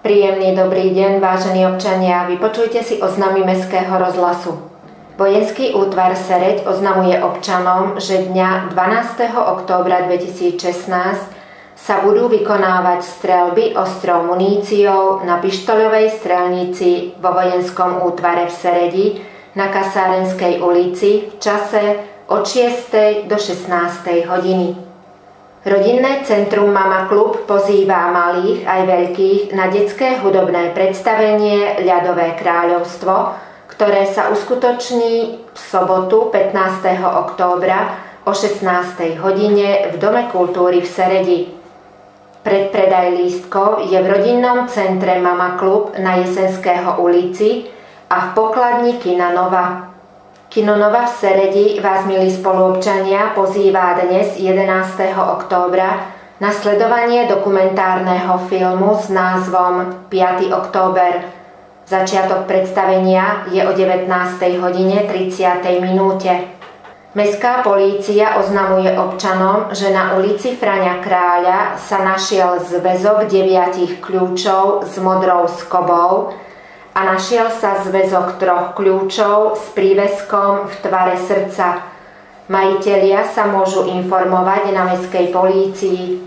Príjemný dobrý deň, vážení občania, vypočujte si oznámy Mestského rozhlasu. Vojenský útvar Sereď oznamuje občanom, že dňa 12. októbra 2016 sa budú vykonávať streľby ostrou muníciou na pištoľovej strelnici vo vojenskom útvare v Seredi na Kasárenskej ulici v čase od 6. do 16. hodiny. Rodinné centrum Mama Klub pozýva malých aj veľkých na detské hudobné predstavenie Ľadové kráľovstvo, ktoré sa uskutoční v sobotu 15. októbra o 16. hodine v Dome kultúry v Seredi. Predpredaj lístkov je v rodinnom centre Mama Klub na Jesenského ulici a v pokladni Kina Nova. Kino Nova v Seredi vás, milí spoluobčania, pozýva dnes 11. októbra na sledovanie dokumentárneho filmu s názvom 5. október. Začiatok predstavenia je o 19:30. Mestská polícia oznamuje občanom, že na ulici Fraňa Kráľa sa našiel zväzok 9 kľúčov s modrou skobou a našiel sa zväzok 3 kľúčov s príveskom v tvare srdca. Majitelia sa môžu informovať na mestskej polícii.